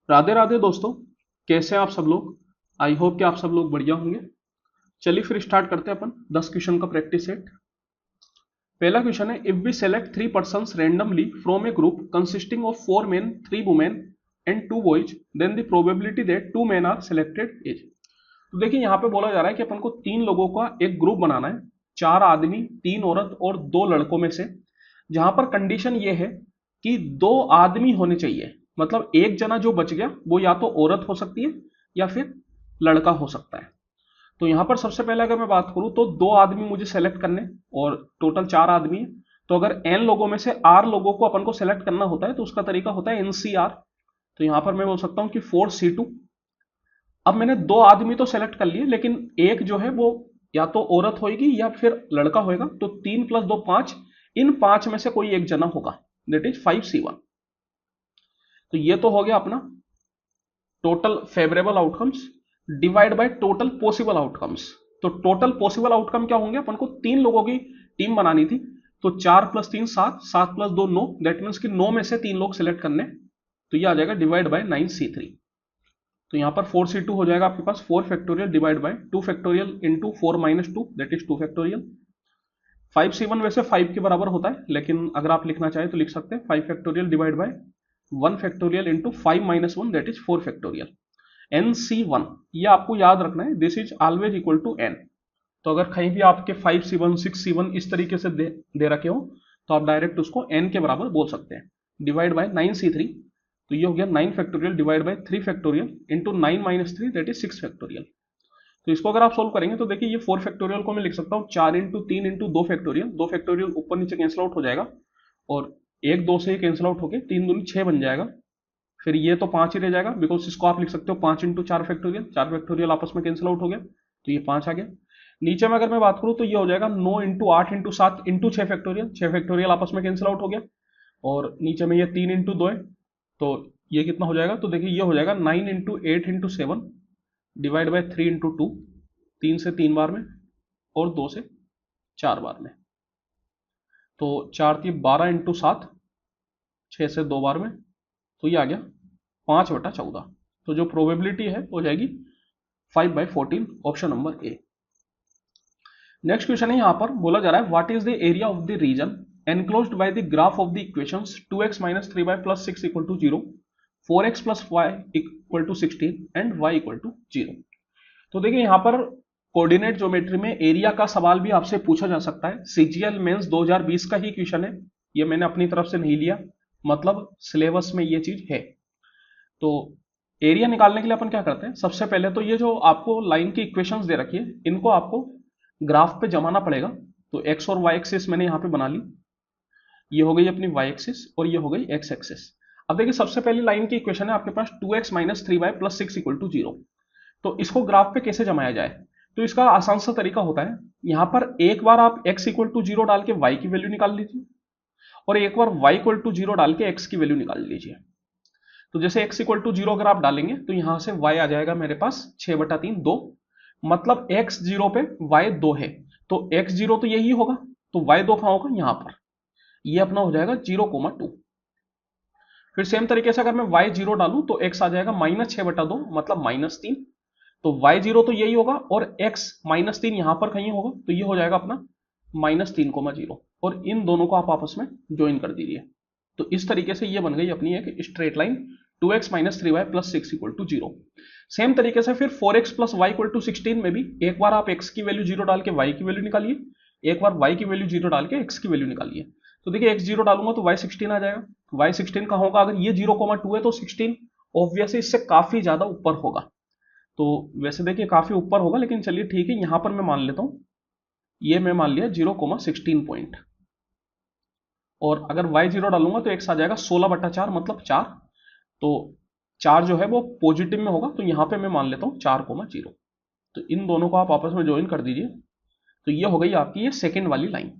राधे राधे दोस्तों, कैसे हैं आप सब लोग। आई होप कि आप सब लोग बढ़िया होंगे। चलिए फिर स्टार्ट करते हैं अपन 10 क्वेश्चन का प्रैक्टिस सेट। पहला क्वेश्चन है, if we select 3 persons randomly from a group consisting of 4 men 3 women and 2 boys, then the probability that 2 men are selected is. तो देखिए यहाँ पे बोला जा रहा है कि अपन को 3 लोगों का एक ग्रुप बनाना है, 4 आदमी 3 औरत और 2 लड़कों में से, जहां पर कंडीशन ये है कि 2 आदमी होने चाहिए। मतलब एक जना जो बच गया वो या तो औरत हो सकती है या फिर लड़का हो सकता है। तो यहां पर सबसे पहले अगर मैं बात करूं तो 2 आदमी मुझे सेलेक्ट करने, और टोटल 4 आदमी है। तो अगर n लोगों में से r लोगों को अपन को सेलेक्ट करना होता है तो उसका तरीका होता है NCR। तो यहां पर मैं बोल सकता हूं कि 4C2। अब मैंने 2 आदमी तो सेलेक्ट कर लिए, लेकिन एक जो है वो या तो औरत होगी या फिर लड़का होगा। तो 3 + 2 5, इन 5 में से कोई एक जना होगा, दैट इज 5C1। तो ये तो हो गया अपना total favourable outcomes divide by total possible outcomes. तो टोटल पॉसिबल आउटकम क्या होंगे, अपन को 3 लोगों की टीम बनानी थी। तो 4 + 3 7, 7 + 2 9, दैट मीन्स कि 9 में से 3 लोग सेलेक्ट करने। तो ये आ जाएगा डिवाइड बाय 9C3। तो यहां पर 4C2 हो जाएगा आपके पास 4 factorial divide bye 2 factorial into 4 - 2, that is 2 factorial. 5C1 वैसे 5 के बराबर होता है, लेकिन अगर आप लिखना चाहें तो लिख सकते हैं 5 factorial divide by 1 factorial into 5 - 1, that is 4 factorial. NC1 ये आपको याद रखना है, this is always equal to n। तो अगर कहीं भी आपके 5C1 6C1 इस तरीके से दे रखे हो तो आप डायरेक्ट उसको n के बराबर बोल सकते हैं। डिवाइड बाय 9C3, तो ये हो गया 9 factorial divide bye 3 factorial into 9 - 3, that is 6 factorial. तो इसको अगर आप सोल्व करेंगे तो देखिए ये 4 फैक्टोरियल को मैं लिख सकता हूँ 4 × 3 × 2 फैक्टोरियल। 2 फैक्टोरियल ऊपर नीचे कैंसिल आउट हो जाएगा, और 1 2 से ही कैंसिल आउट होकर 3 दूनी 6 बन जाएगा। फिर ये तो 5 ही रह जाएगा, बिकॉज इसको आप लिख सकते हो 5 × 4 फैक्टोरियल। 4 फैक्टोरियल आपस में कैंसिल आउट हो गया, तो ये 5 आ गया। नीचे में अगर मैं बात करूं तो ये हो जाएगा 9 × 8 × 7 × 6 फैक्टोरियल। 6 फैक्टोरियल आपस में कैंसिल आउट हो गया, और नीचे में ये 3 × 2 है, तो ये कितना हो जाएगा। तो देखिए ये हो जाएगा 9 × 8 × 7 डिवाइड बाय 3 × 2, 3 से 3 बार में और 2 से 4 बार में। तो 4 × 12 × 7, 6 से 2 बार में, तो ये आ गया 5/14। तो जो प्रोबेबिलिटी है वो जाएगी 5/14, option number A. Next question है, यहां पर बोला जा रहा है what is the area of the region enclosed by the graph of the equations 2x - 3y + 6 = 0, 4x + y = 16 and y = 0। तो देखिए यहां पर कोऑर्डिनेट ज्योमेट्री में एरिया का सवाल भी आपसे पूछा जा सकता है। सीजीएल मेंस 2020 का ही क्वेश्चन है, ये मैंने अपनी तरफ से नहीं लिया, मतलब सिलेबस में ये चीज है। तो एरिया निकालने के लिए अपन क्या करते हैं, सबसे पहले तो ये जो आपको लाइन की इक्वेशंस दे रखी है इनको आपको ग्राफ पे जमाना पड़ेगा। तो एक्स और वाई एक्सिस मैंने यहां पे बना ली, ये हो गई अपनी वाई एक्सिस और ये हो गई एक्स एक्सिस। अब देखिए सबसे पहली लाइन की इक्वेशन है आपके पास 2x - 3y + 6 = 0। तो इसको ग्राफ पे कैसे जमाया जाए, तो इसका आसान सा तरीका होता है, यहां पर एक बार आप x = 0 डाल के y की वैल्यू निकाल लीजिए, और एक बार y = 0 डाल के x की वैल्यू निकाल लीजिए। तो जैसे x = 0 अगर आप डालेंगे तो यहां से y आ जाएगा मेरे पास 6/3 2, मतलब x 0 पे y 2 है, तो x 0 तो यही होगा, तो y 2 कहां होगा, यहां पर। ये अपना हो जाएगा 0,2। फिर सेम तरीके से अगर मैं y 0 डालूं तो x आ जाएगा -6/2, मतलब -3। तो y 0 तो यही होगा और x -3 यहां पर कहीं होगा, तो ये हो जाएगा अपना -3,0, और इन दोनों को आप आपस में ज्वाइन कर दीजिए। तो इस तरीके से ये बन गई अपनी एक straight line 2x - 3y + 6 = 0। Same तरीके से फिर 4x + y = 16 में भी एक बार आप x की वैल्यू 0 डाल के y की वैल्यू निकालिए, एक बार y की वैल्यू 0 डाल के x की वैल्यू निकालिए। तो देखिए x 0 डालूंगा तो y 16 आ जाएगा, y 16 का होगा, अगर ये 0,2 है तो 16 ऑब्वियसली इससे काफी ज्यादा ऊपर होगा। तो वैसे देखिए काफी ऊपर होगा, लेकिन चलिए ठीक है, यहां पर मैं मान लेता हूं, ये मैं मान लिया 0,16 पॉइंट। और अगर y 0 डालूंगा तो x आ जाएगा 16/4, मतलब 4। तो 4 जो है वो पॉजिटिव में होगा, तो यहां पे मैं मान लेता हूं 4,0। तो इन दोनों को आप आपस में ज्वाइन कर दीजिए, तो ये हो गई आपकी ये सेकेंड वाली लाइन।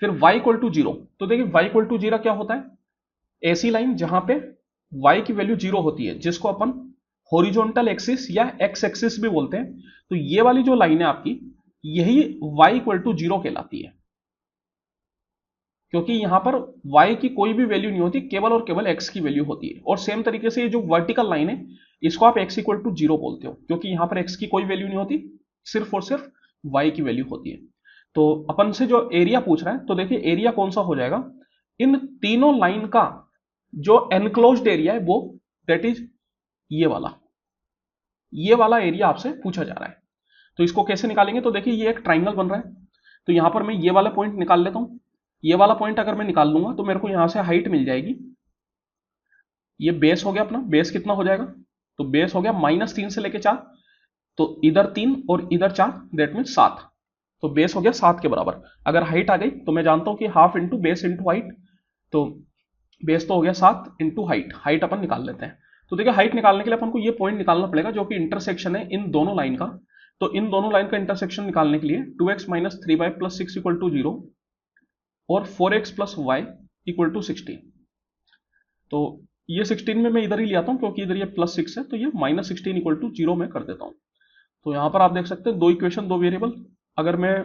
फिर y = 0, तो देखिए y = 0 क्या होता है, ऐसी लाइन जहां पे y की वैल्यू 0 होती है, जिसको अपन हॉरिजॉन्टल एक्सिस या एक्स एक्सिस भी बोलते हैं। तो ये वाली जो लाइन है आपकी, यही y = 0 कहलाती है। क्योंकि यहां पर y की कोई भी वैल्यू नहीं होती, केवल और केवल x की वैल्यू होती है। और सेम तरीके से ये जो वर्टिकल लाइन है इसको आप x इक्वल टू 0 बोलते हो, क्योंकि यहां पर x की कोई वैल्यू नहीं होती, सिर्फ और सिर्फ y की वैल्यू होती है। तो अपन से जो एरिया पूछ रहा है, तो देखिए एरिया कौन सा हो जाएगा, इन तीनों लाइन का जो एनक्लोज्ड एरिया है वो दैट इज ये वाला एरिया आपसे पूछा जा रहा है। तो इसको कैसे निकालेंगे, तो देखिए ये एक ट्राइंगल बन रहा है, तो यहां पर मैं ये वाला पॉइंट निकाल लेता हूं। ये वाला पॉइंट अगर मैं निकाल लूंगा तो मेरे को यहां से हाइट मिल जाएगी, ये बेस हो गया अपना, बेस कितना हो जाएगा, तो बेस हो गया -3 से लेके 4, तो इधर 3 और इधर 4 दैट मीन 7, तो बेस हो गया 7 के बराबर। अगर हाइट आ गई तो मैं जानता हूं कि half into base into height, तो बेस तो हो गया 7 इंटू हाइट, हाइट अपन निकाल लेते हैं। तो देखिए हाइट निकालने के लिए अपन को ये पॉइंट निकालना पड़ेगा जो कि इंटरसेक्शन है इन दोनों लाइन का। तो इन दोनों लाइन का इंटरसेक्शन निकालने के लिए 2x minus 3y plus 6 equal to 0 और 4x plus Y equal to 16। तो ये 16 में मैं इधर ही ले आता हूं क्योंकि इधर ये प्लस 6 है, तो ये -16 इक्वल टू 0 में कर देता हूं। तो यहां पर आप देख सकते हैं दो इक्वेशन दो वेरिएबल। अगर मैं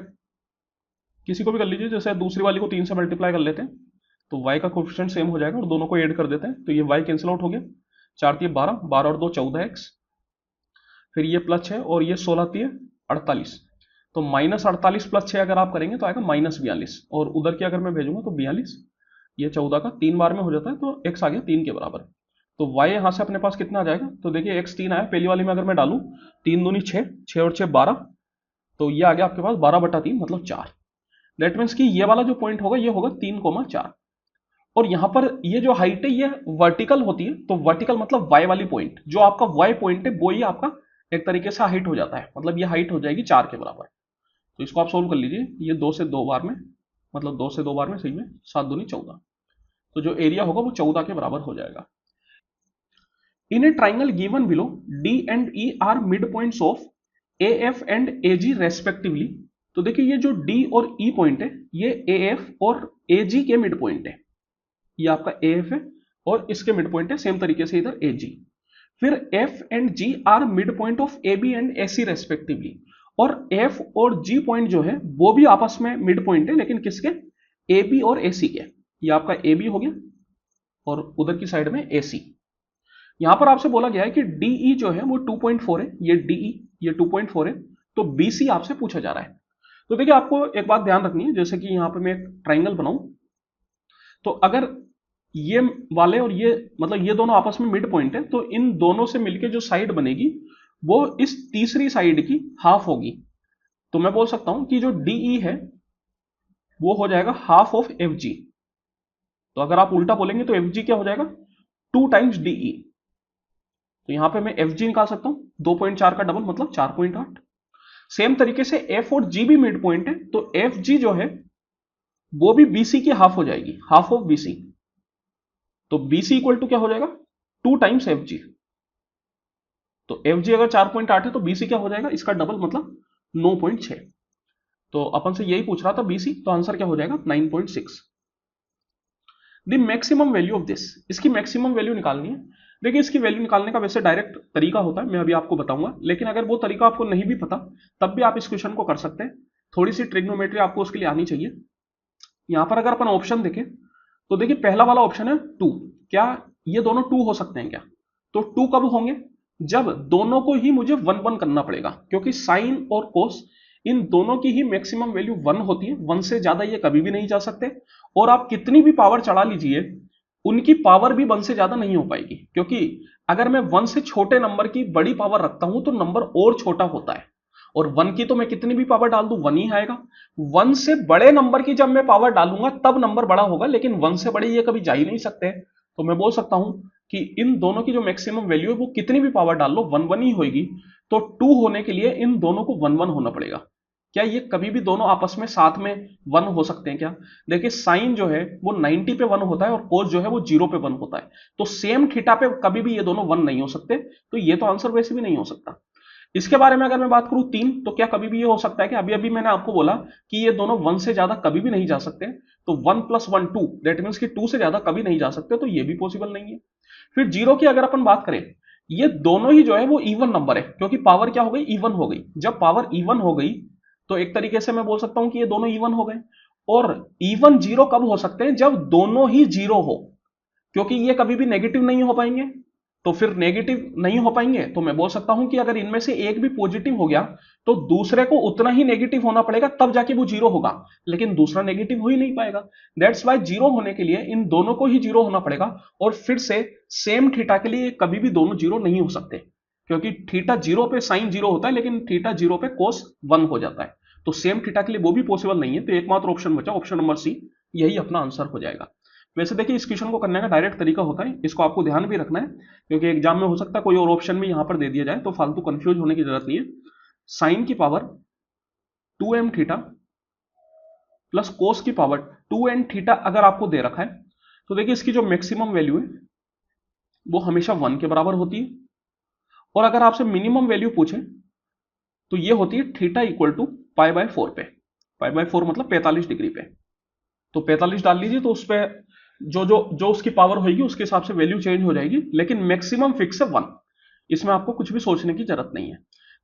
किसी को भी कर लीजिए, जैसे दूसरी वाली को 3 से मल्टीप्लाई कर लेते हैं तो y का कोफिशिएंट सेम हो जाएगा और दोनों को ऐड कर देते हैं, तो ये y कैंसिल आउट हो गया, 4 3 12, 12 और 2 14x, फिर ये प्लस 6 और ये 16 3 48, तो -48 प्लस 6 अगर आप करेंगे तो आएगा -42, और उधर की अगर मैं भेजूंगा तो 42, ये 14 का 3 बार में हो जाता है, तो x आ गया 3 के बराबर। तो y यहां से अपने पास कितना आ जाएगा, तो देखिए x 3 आया, पहली वाली में अगर मैं डालूं 3 दूनी 6, 6 और 6 12, तो ये आ गया आपके पास 12/3 मतलब 4। दैट मीन्स कि ये वाला जो पॉइंट होगा ये होगा 3,4। और यहां पर ये जो हाइट है ये वर्टिकल होती है, तो वर्टिकल मतलब y वाली पॉइंट, जो आपका y पॉइंट है वो ही आपका एक तरीके से हाइट हो जाता है, मतलब ये हाइट हो जाएगी 4 के बराबर। तो इसको आप सोल्व कर लीजिए, ये 2 से 2 बार में, मतलब 2 से 2 बार में सही में 7 दूनी 14, तो जो एरिया होगा वो 14 के बराबर हो जाएगा। In a triangle given below D and E are mid points of AF and AG respectively. तो देखिए ये जो D और E पॉइंट है ये AF और AG के मिड पॉइंट है, ये आपका AF है और इसके मिड पॉइंट है, सेम तरीके से इधर AG। फिर F and G are mid point of AB and AC respectively, और F और G पॉइंट जो है वो भी आपस में मिड पॉइंट है, लेकिन किसके, AB और AC के। ये आपका AB हो गया और उधर की साइड में AC। यहां पर आपसे बोला गया है कि DE जो है वो 2.4 है, ये DE ये 2.4 है, तो BC आपसे पूछा जा रहा है। तो देखिए आपको एक बात ध्यान रखनी है, जैसे कि यहां पर मैं एक ट्राइंगल बनाऊं, तो अगर ये वाले और ये मतलब ये दोनों आपस में मिड पॉइंट है, तो इन दोनों से मिलके जो साइड बनेगी वो इस तीसरी साइड की हाफ होगी। तो मैं बोल सकता हूं कि जो DE है वो हो जाएगा हाफ ऑफ FG। तो अगर आप उल्टा बोलेंगे तो FG क्या हो जाएगा, 2 टाइम्स DE। तो यहां पे मैं FG निकाल सकता हूं, 2.4 का डबल मतलब 4.8। सेम तरीके से F और G भी मिड पॉइंट है, तो FG जो है वो भी BC की हाफ हो जाएगी, हाफ ऑफ BC। तो BC इक्वल टू क्या हो जाएगा, 2 टाइम्स FG। तो FG अगर 4.8 है तो BC क्या हो जाएगा, इसका डबल मतलब 9.6। तो अपन से यही पूछ रहा था BC, तो आंसर क्या हो जाएगा 9.6। The maximum value of this, इसकी मैक्सिमम वैल्यू निकालनी है। देखिए इसकी वैल्यू निकालने का वैसे डायरेक्ट तरीका होता है, मैं अभी आपको बताऊंगा, लेकिन अगर वो तरीका आपको नहीं भी पता तब भी आप इस क्वेश्चन को कर सकते हैं। थोड़ी सी ट्रिग्नोमेट्री आपको उसके लिए आनी चाहिए। यहां पर अगर अपन ऑप्शन देखें तो देखिए पहला वाला ऑप्शन है 2, क्या ये दोनों 2 हो सकते हैं क्या, तो 2 कब होंगे, जब दोनों को ही मुझे 1 1 करना पड़ेगा, क्योंकि साइन और कोस इन दोनों की ही मैक्सिमम वैल्यू 1 होती है, 1 से ज्यादा ये कभी भी नहीं जा सकते। और आप कितनी भी पावर चढ़ा लीजिए उनकी पावर भी 1 से ज्यादा नहीं हो पाएगी, क्योंकि अगर मैं 1 से छोटे नंबर की बड़ी पावर रखता हूं तो नंबर और छोटा होता है, और 1 की तो मैं कितनी भी पावर डाल दूं 1 ही आएगा। 1 से बड़े नंबर की जब मैं पावर डालूंगा तब नंबर बड़ा होगा, लेकिन 1 से बड़े ये कभी जा ही नहीं सकते। तो मैं बोल सकता हूं कि इन दोनों की जो मैक्सिमम वैल्यू है वो कितनी भी पावर डाल लो 1 1 ही होगी। तो 2 होने के लिए इन दोनों को 1 1 होना पड़ेगा। क्या ये कभी भी दोनों आपस में साथ में 1 हो सकते हैं क्या, देखिए साइन जो है वो 90 पे 1 होता है और कोस जो है वो 0 पे 1 होता है, तो सेम थीटा पे कभी भी ये दोनों 1 नहीं हो सकते, तो ये तो आंसर वैसे भी नहीं हो सकता। इसके बारे में अगर मैं बात करूं 3, तो क्या कभी भी ये हो सकता है कि अभी अभी मैंने आपको बोला कि ये दोनों 1 से ज्यादा कभी भी नहीं जा सकते, तो 1 + 1 2, दैट मीन्स कि 2 से ज्यादा कभी नहीं जा सकते, तो ये भी पॉसिबल नहीं है। फिर 0 की अगर अपन बात करें, ये दोनों ही जो है वो इवन नंबर है, क्योंकि पावर क्या हो गई, इवन हो गई। जब पावर इवन हो गई तो एक तरीके से मैं बोल सकता हूं कि ये दोनों इवन हो गए। और इवन जीरो कब हो सकते हैं? जब दोनों ही जीरो हो, क्योंकि ये कभी भी नेगेटिव नहीं हो पाएंगे। तो फिर नेगेटिव नहीं हो पाएंगे तो मैं बोल सकता हूं कि अगर इनमें से एक भी पॉजिटिव हो गया तो दूसरे को उतना ही नेगेटिव होना पड़ेगा, तब जाके वो जीरो होगा, लेकिन दूसरा नेगेटिव हो ही नहीं पाएगा। दैट्स वाई जीरो होने के लिए इन दोनों को ही जीरो होना पड़ेगा। और फिर से सेम थीटा के लिए कभी भी दोनों जीरो नहीं हो सकते, क्योंकि थीटा जीरो पे साइन जीरो होता है, लेकिन थीटा जीरो पे कोस 1 हो जाता है। तो सेम थीटा के लिए वो भी पॉसिबल नहीं है। तो एकमात्र ऑप्शन बचा ऑप्शन नंबर सी, यही अपना आंसर हो जाएगा। वैसे देखिए इस क्वेश्चन को करने का डायरेक्ट तरीका होता है, इसको आपको ध्यान भी रखना है, क्योंकि एग्जाम में हो सकता है कोई और ऑप्शन भी यहां पर दे दिया जाए, तो फालतू कंफ्यूज होने की जरूरत नहीं है। साइन की power 2m theta plus cos की पावर 2n थीटा अगर आपको दे रखा है, तो देखिए इसकी जो मैक्सिमम वैल्यू है वो हमेशा 1 के बराबर होती है। और अगर आपसे मिनिमम वैल्यू पूछे तो ये होती है थीटा इक्वल टू π/4 पे। π/4 मतलब 45 डिग्री पे। तो 45 डाल लीजिए, तो उस पर जो जो जो उसकी पावर होगी उसके हिसाब से वैल्यू चेंज हो जाएगी, लेकिन मैक्सिमम फिक्स है 1। इसमें आपको कुछ भी सोचने की जरूरत नहीं है।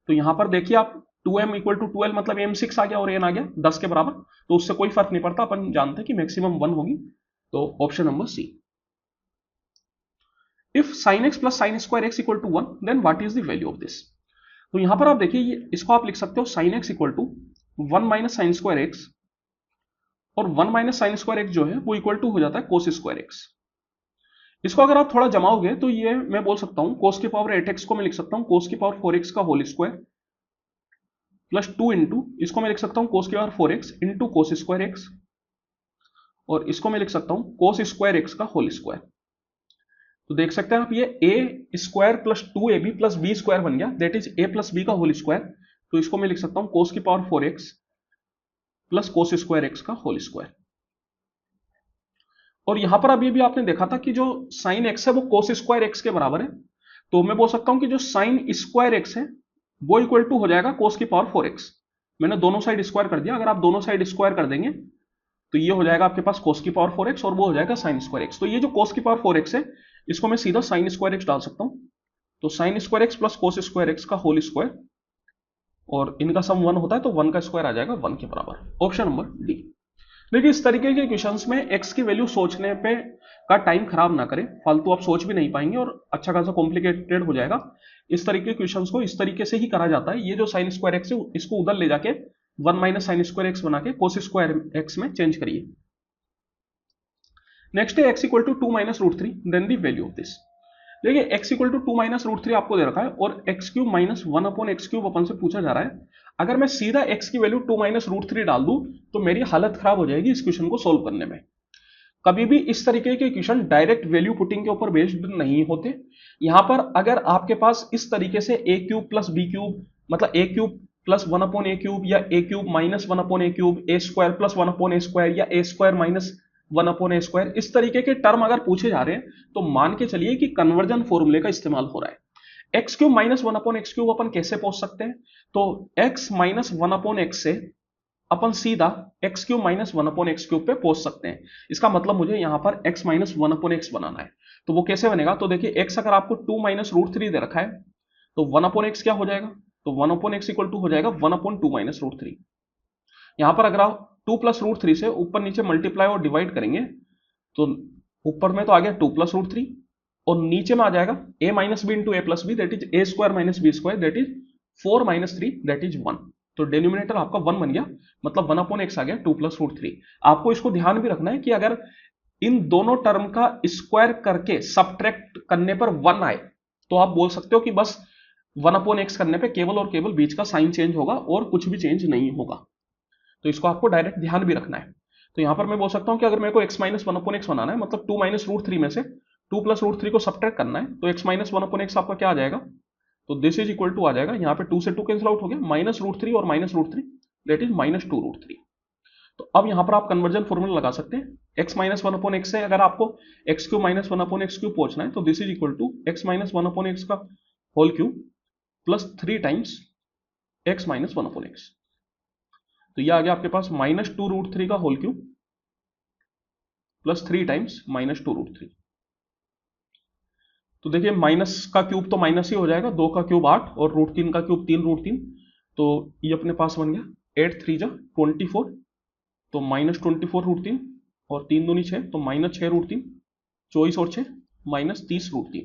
तो यहां पर देखिए आप 2m इक्वल टू 12 मतलब m6 आ गया और n आ गया 10 के बराबर, तो उससे कोई फर्क नहीं पड़ता, अपन जानते हैं कि मैक्सिमम 1 होगी। तो option number C. If sin x plus sine square x equal to 1 then what is the value of this. तो यहां पर आप देखिए इसको आप लिख सकते हो sin x equal to 1 minus sine square x, और 1 माइनस साइन स्क्वायर एक्स जो है वो इक्वल टू हो जाता है कोस स्क्वायर एक्स। इसको अगर आप थोड़ा जमाओगे तो ये मैं बोल सकता हूं कोस की पावर 8x को मैं लिख सकता हूं कोस की पावर 4x का होल स्क्वायर प्लस 2 इंटू, इसको मैं लिख सकता हूं कोस की power 4x into cos square x, और इसको मैं लिख सकता हूं कोस स्क्वायर एक्स का होल स्क्वायर। तो देख सकते हैं आप ये a square plus 2ab plus b square बन गया, that is a plus b का होल स्क्वायर। तो इसको मैं लिख सकता हूं कोस की power 4x plus cos square x का होल स्क्वायर। और यहां पर अभी भी आपने देखा था कि जो साइन एक्स है वो कोस स्क्वायर एक्स के बराबर है, तो मैं बोल सकता हूं कि जो साइन स्क्वायर एक्स है वो इक्वल टू हो जाएगा कोस की पावर 4x। मैंने दोनों साइड स्क्वायर कर दिया, अगर आप दोनों साइड स्क्वायर कर देंगे तो ये हो जाएगा आपके पास कोस की पावर 4x और वो हो जाएगा साइन स्क्वायर एक्स। तो ये जो कोस की पावर 4x है इसको मैं सीधा साइन स्क्वायर एक्स डाल सकता हूं। तो sign square x plus cos square x का होल स्क्वायर, और इनका सम 1 होता है तो 1 का स्क्वायर आ जाएगा 1 के बराबर। Option number D. देखिए इस तरीके के क्वेश्चंस में x की वैल्यू सोचने पे का टाइम खराब ना करें, फालतू आप सोच भी नहीं पाएंगे और अच्छा खासा कॉम्प्लिकेटेड हो जाएगा। इस तरीके के क्वेश्चंस को इस तरीके से ही करा जाता है। ये जो साइन स्क्वायर एक्स है इसको उधर ले जाके 1 माइनस साइन स्क्वायर एक्स बना के कोस स्क्वायर एक्स में चेंज करिए। नेक्स्ट है x equal to 2 minus root 3 then the value of this. देखिए x equal to 2 minus root 3 आपको दे रखा है और x cube minus 1 upon x cube अपन से पूछा जा रहा है। अगर मैं सीधा x की वैल्यू 2 माइनस रूट 3 डाल दूं तो मेरी हालत खराब हो जाएगी इस क्वेश्चन को सोल्व करने में। कभी भी इस तरीके के क्वेश्चन डायरेक्ट वैल्यू पुटिंग के ऊपर बेस्ड नहीं होते। यहां पर अगर आपके पास इस तरीके से a cube plus b cube मतलब a cube plus 1 upon a cube या a cube minus 1 upon a cube, a square plus 1 upon a square या a square minus 1 upon a square, इस तरीके के टर्म अगर पूछे जा रहे हैं तो मान के चलिए कि कन्वर्जन फॉर्मूले का इस्तेमाल हो रहा है। X cube minus 1 upon x cube अपन कैसे पूछ सकते हैं? तो x माइनस 1 अपॉन एक्स से अपन सीधा x cube minus 1 upon x cube पे पहुंच सकते हैं। इसका मतलब मुझे यहां पर x माइनस 1 अपॉन एक्स बनाना है। तो वो कैसे बनेगा? तो देखिए x अगर आपको 2 माइनस रूट 3 दे रखा है तो 1 अपॉन एक्स क्या हो जाएगा? तो 1 अपॉन एक्स इक्वल टू हो जाएगा 1 अपॉन 2 माइनस रूट 3। यहां पर अगर आप 2 प्लस रूट 3 से ऊपर नीचे मल्टीप्लाई और डिवाइड करेंगे तो ऊपर में तो आ गया 2 प्लस रूट 3 और नीचे में आ जाएगा a minus b into a plus b that is a square minus b square that is 4 minus 3 that is 1। तो डिनोमिनेटर आपका 1 बन गया, मतलब 1 अपॉन एक्स आ गया 2 प्लस रूट 3। आपको इसको ध्यान भी रखना है कि अगर इन दोनों टर्म का स्क्वायर करके सबट्रैक्ट करने पर 1 आए तो आप बोल सकते हो कि बस 1 अपॉन एक्स करने पे केवल और केवल बीच का साइन चेंज होगा और कुछ भी चेंज नहीं होगा। तो इसको आपको डायरेक्ट ध्यान भी रखना है। तो यहां पर मैं बोल सकता हूं कि अगर मेरे को x माइनस 1 अपॉन एक्स बनाना है, मतलब 2 माइनस रूट 3 में से 2 प्लस रूट 3 को सबट्रैक्ट करना है, तो x माइनस 1 अपॉन एक्स आपका क्या आ जाएगा? तो दिस इज इक्वल टू आ जाएगा, यहाँ पे 2 से 2 कैंसिल आउट हो गया, माइनस रूट 3 और minus root 3 that is minus 2 root 3। तो अब यहां पर आप कन्वर्जन फॉर्मूला लगा सकते हैं। x माइनस 1 अपॉन एक्स से अगर आपको x cube minus 1 upon x cube पहुंचना है तो this is equal to x minus 1 upon x का whole cube plus 3 times x minus 1 upon x. तो ये आ गया आपके पास माइनस 2 रूट 3 का whole cube plus 3 times minus 2 root 3। तो देखिए माइनस का क्यूब तो माइनस ही हो जाएगा, 2 का क्यूब 8 और रूट 3 का क्यूब 3 रूट 3। तो ये अपने पास बन गया 8 3 जा 24 तो -24√3 और 3 दूनी 6, तो -6√3, 24 और 6 -30√3।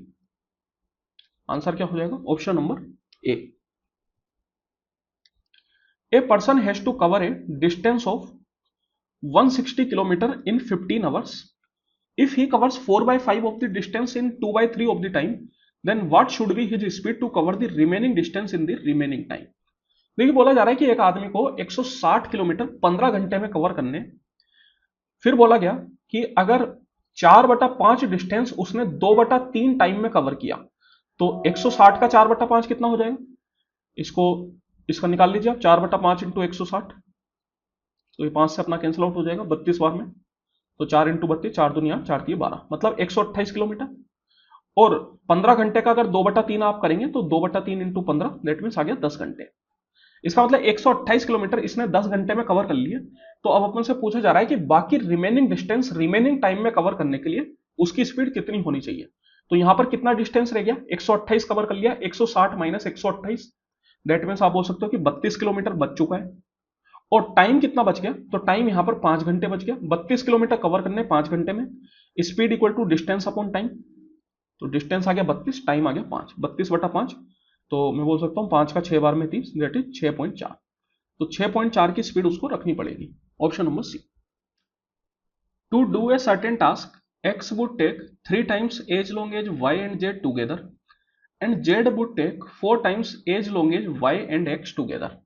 आंसर क्या हो जाएगा? Option number A. A person has to cover a distance of 160 kilometre in 15 hours. If he covers 4/5 of the distance in 2/3 of the time, then what should be his speed to cover the remaining distance in the remaining time? देखिए बोला जा रहा है कि एक आदमी को 160 kilometre 15 घंटे में कवर करने। फिर बोला गया कि अगर 4/5 डिस्टेंस उसने 2/3 टाइम में कवर किया तो 160 का 4/5 कितना हो जाएगा? इसको इसका निकाल लीजिए आप, 4/5 इंटू 160, तो ये 5 से अपना कैंसिल आउट हो जाएगा 32 बार में। तो 4 इंटू 32, 4 दूनी 8, 4 12, मतलब 128 किलोमीटर। और 15 घंटे का अगर 2/3 आप करेंगे तो 2/3 इंटू 15, दैट मीन्स आ गया 10 घंटे। इसका मतलब 128 किलोमीटर इसने 10 घंटे में कवर कर लिए। तो अब अपन से पूछा जा रहा है कि बाकी रिमेनिंग डिस्टेंस रिमेनिंग टाइम में कवर करने के लिए उसकी स्पीड कितनी होनी चाहिए। तो यहां पर कितना डिस्टेंस रह गया? 128 कवर कर लिया, 160 माइनस 128, दैट मीन्स आप बोल सकते हो कि 32 किलोमीटर बच चुका है। और टाइम कितना बच गया? तो टाइम यहां पर 5 घंटे बच गया। 32 किलोमीटर कवर करने 5 घंटे में, speed equal to distance upon time. तो डिस्टेंस आ गया 32, टाइम आ गया 5, 32/5, तो मैं बोल सकता हूं 5 का 6 बार में 30, दैट इज 6.4। तो 6.4 की स्पीड उसको रखनी पड़ेगी। Option number C. To do a certain task X would take 3 times as long as Y and Z together and Z would take 4 times as long as Y and X together.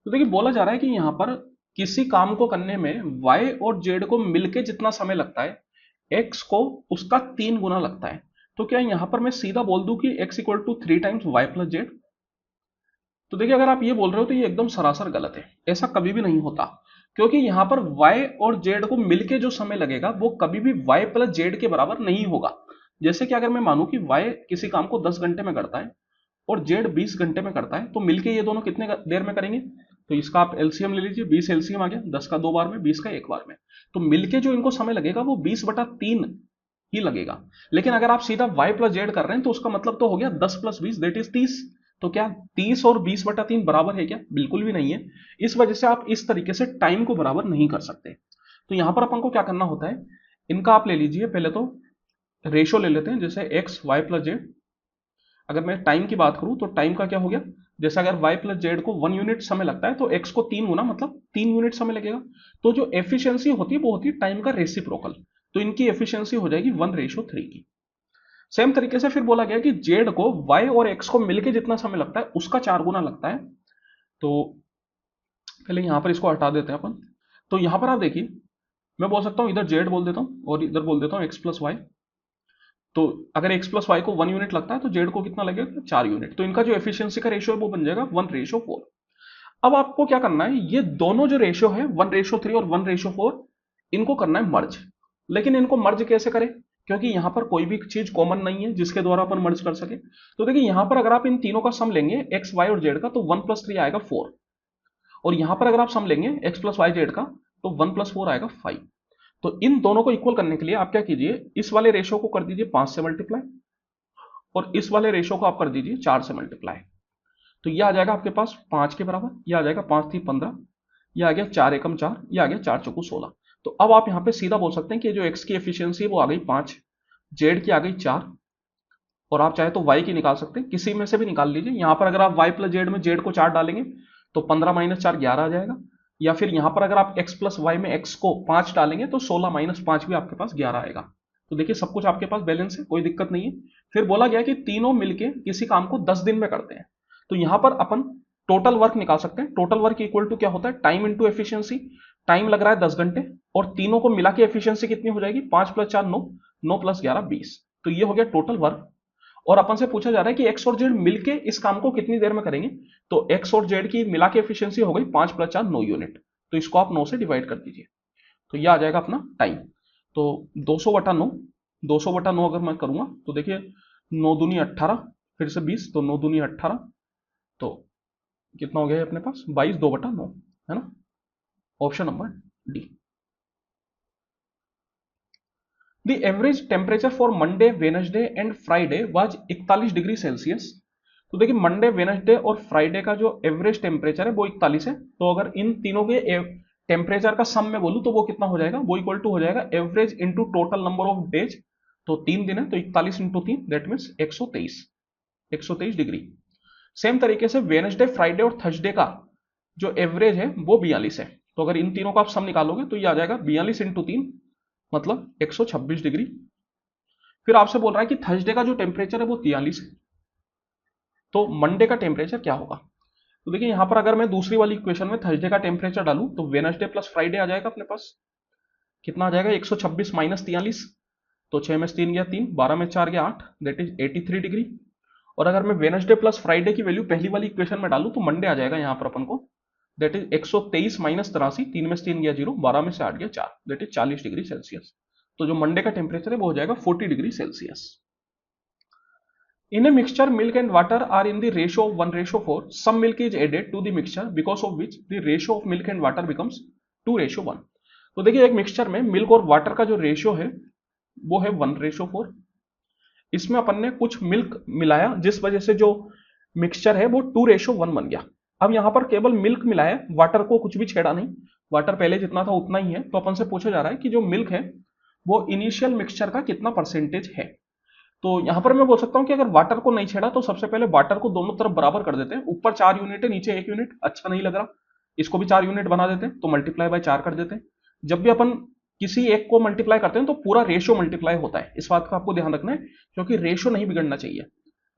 तो देखिए बोला जा रहा है कि यहां पर किसी काम को करने में y और z को मिलके जितना समय लगता है x को उसका 3 गुना लगता है। तो क्या यहां पर मैं सीधा बोल दूं कि x equal to 3 times Y plus Z? तो देखिए अगर आप ये बोल रहे हो तो ये एकदम सरासर गलत है, ऐसा कभी भी नहीं होता। क्योंकि यहां पर y और z को मिलके जो समय लगेगा वो कभी भी y प्लस जेड के बराबर नहीं होगा। जैसे कि अगर मैं मानूं कि y किसी काम को 10 घंटे में करता है और जेड 20 घंटे में करता है, तो मिलके ये दोनों कितने देर में करेंगे? तो इसका आप एलसीएम ले लीजिए, 20 एलसीएम आ गया, 10 का 2 बार में, 20 का 1 बार में। तो मिलके जो इनको समय लगेगा वो 20/3 ही लगेगा। लेकिन अगर आप सीधा y प्लस जेड कर रहे हैं तो उसका मतलब तो हो गया 10 + 20 दैट इज 30। तो क्या 30 और 20/3 बराबर है क्या? बिल्कुल भी नहीं है। इस वजह से आप इस तरीके से टाइम को बराबर नहीं कर सकते। तो यहां पर अपन को क्या करना होता है, इनका आप ले लीजिए पहले तो रेशो ले लेते हैं, जैसे एक्स वाई प्लस जेड। अगर मैं टाइम की बात करूं तो टाइम का क्या हो गया, जैसे अगर y प्लस जेड को 1 यूनिट समय लगता है तो x को 3 गुना मतलब 3 यूनिट समय लगेगा। तो जो एफिशिएंसी होती है वो होती है टाइम का रेसिप्रोकल। तो इनकी एफिशिएंसी हो जाएगी 1:3 की। सेम तरीके से फिर बोला गया कि z को y और x को मिलकर जितना समय लगता है उसका 4 गुना लगता है। तो पहले यहां पर इसको हटा देते हैं अपन। तो यहां पर आप देखिए, मैं बोल सकता हूं इधर z बोल देता हूं और इधर बोल देता हूं x प्लस वाई। तो अगर x प्लस वाई को 1 यूनिट लगता है तो z को कितना लगेगा? 4 यूनिट। तो इनका जो एफिशिएंसी का रेशियो है वो बन जाएगा 1:4। अब आपको क्या करना है, ये दोनों जो रेशियो है 1:3 और 1:4, इनको करना है मर्ज। लेकिन इनको मर्ज कैसे करें? क्योंकि यहां पर कोई भी चीज कॉमन नहीं है जिसके द्वारा अपन मर्ज कर सके। तो देखिए यहां पर अगर आप इन तीनों का सम लेंगे x y और z का, तो 1 + 3 आएगा 4। और यहां पर अगर आप सम लेंगे x + y z का, तो 1 + 4 आएगा 5। तो इन दोनों को इक्वल करने के लिए आप क्या कीजिए, इस वाले रेशियो को कर दीजिए 5 से मल्टीप्लाई और इस वाले रेशियो को आप कर दीजिए 4 से मल्टीप्लाई। तो ये आ जाएगा आपके पास 5 के बराबर, ये आ जाएगा 5 × 3 = 15, ये आ गया 4 × 1 = 4, ये आ गया 4 × 4 = 16। तो अब आप यहां पे सीधा बोल सकते हैं कि जो x की एफिशिएंसी है वो आ गई 5, z की आ गई 4, और आप चाहे तो y की निकाल सकते हैं, किसी में से भी निकाल लीजिए। यहां पर अगर आप y प्लस जेड में z को 4 डालेंगे तो 15 - 4 11 आ जाएगा। या फिर यहां पर अगर आप x प्लस वाई में x को 5 डालेंगे तो 16 - 5 भी आपके पास 11 आएगा। तो देखिए सब कुछ आपके पास बैलेंस है, कोई दिक्कत नहीं है। फिर बोला गया कि तीनों मिलके किसी काम को 10 दिन में करते हैं। तो यहां पर अपन टोटल वर्क निकाल सकते हैं। टोटल वर्क इक्वल टू क्या होता है, टाइम इंटू एफिशिएंसी। टाइम लग रहा है 10 घंटे और तीनों को मिला के एफिशिएंसी कितनी हो जाएगी, 5 + 4 9, 9 + 11 20। तो ये हो गया टोटल वर्क। और अपन से पूछा जा रहा है कि एक्स और जेड मिलके इस काम को कितनी देर में करेंगे। तो एक्स और जेड की मिला के एफिशिएंसी हो गई 5 + 4 9 यूनिट। तो इसको आप 9 से डिवाइड कर दीजिए, तो ये आ जाएगा अपना टाइम। तो 200/9, 200/9 अगर मैं करूंगा तो देखिए 9 दूनी 18, फिर से 20, तो 9 दूनी 18, तो कितना हो गया अपने पास 22 2/9, है ना। Option number D. The average temperature for Monday Wednesday and Friday was 41 degree Celsius. तो देखिए मंडे वेनसडे और फ्राइडे का जो एवरेज टेम्परेचर है वो 41 है। तो अगर इन तीनों के टेम्परेचर का सम में बोलूं तो वो कितना हो जाएगा, वो इक्वल टू हो जाएगा average into total number of days. तो 3 दिन है तो 41 into 3 that means 123 degree. Same तरीके से वेडनेसडे, फ्राइडे और थर्सडे का जो एवरेज है वो 42 है। तो अगर इन तीनों का आप सम निकालोगे तो ये आ जाएगा 42 इंटू 3 मतलब 126 डिग्री। फिर आपसे बोल रहा है कि थर्सडे का जो टेम्परेचर है वो 43 है, तो मंडे का टेम्परेचर क्या होगा। तो देखिए यहां पर अगर मैं दूसरी वाली इक्वेशन में थर्सडे का टेम्परेचर डालूं तो वेडनेसडे प्लस फ्राइडे आ जाएगा अपने पास, कितना आ जाएगा 126 माइनस 43, तो 6 में 3 गया 3, 12 में 4 गया 8 दैट इज 83 डिग्री। और अगर मैं वेडनेसडे प्लस फ्राइडे की वैल्यू पहली वाली इक्वेशन में डालूं तो मंडे आ जाएगा यहां पर अपन को, दैट इज 123 माइनस 83, 3 में से 3 गया 0, 12 में से 8 गया 4 दैट इज 40 डिग्री सेल्सियस। तो जो मंडे का टेम्परेचर है वो हो जाएगा 40 degree Celsius. In a mixture, milk and water are in the ratio of 1:4. Some milk is added to the mixture because of which the ratio of milk and water becomes 2:1. तो देखिए एक mixture में milk और water का जो ratio है वो है 1:4। इसमें अपन ने कुछ मिल्क मिलाया जिस वजह से जो मिक्सचर है वो 2:1 बन गया। अब यहां पर केवल मिल्क मिलाया, वाटर को कुछ भी छेड़ा नहीं, वाटर पहले जितना था उतना ही है। तो अपन से पूछा जा रहा है कि जो मिल्क है वो इनिशियल मिक्सचर का कितना परसेंटेज है। तो यहां पर मैं बोल सकता हूं कि अगर वाटर को नहीं छेड़ा तो सबसे पहले वाटर को दोनों तरफ बराबर कर देते हैं, ऊपर 4 यूनिट है नीचे 1 यूनिट, अच्छा नहीं लग रहा, इसको भी 4 यूनिट बना देते हैं तो मल्टीप्लाई बाय 4 कर देते हैं। जब भी अपन किसी एक को मल्टीप्लाई करते हैं तो पूरा रेशियो मल्टीप्लाई होता है, इस बात का आपको ध्यान रखना है क्योंकि रेशियो नहीं बिगड़ना चाहिए।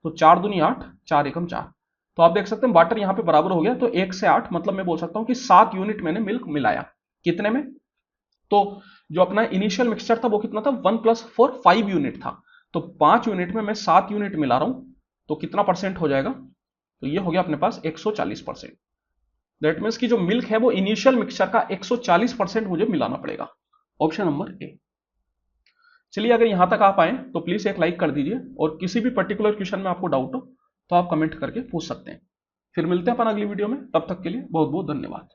तो 4 दूनी 8, 4 एकम 4, तो आप देख सकते हैं वाटर यहां पे बराबर हो गया। तो 1 से 8 मतलब मैं बोल सकता हूं कि 7 यूनिट मैंने मिल्क मिलाया, कितने में, तो जो अपना इनिशियल मिक्सचर था वो कितना था 1 + 4 5 यूनिट था, तो 5 यूनिट में मैं 7 यूनिट मिला रहा हूं तो कितना परसेंट हो जाएगा, तो ये हो गया अपने पास 140%। दैट मीन्स कि जो मिल्क है वो इनिशियल मिक्सचर का 140% मुझे मिलाना पड़ेगा, ऑप्शन नंबर ए। चलिए अगर यहां तक आप आए तो प्लीज एक लाइक कर दीजिए, और किसी भी पर्टिकुलर क्वेश्चन में आपको डाउट हो तो आप कमेंट करके पूछ सकते हैं। फिर मिलते हैं अपन अगली वीडियो में, तब तक के लिए बहुत बहुत धन्यवाद।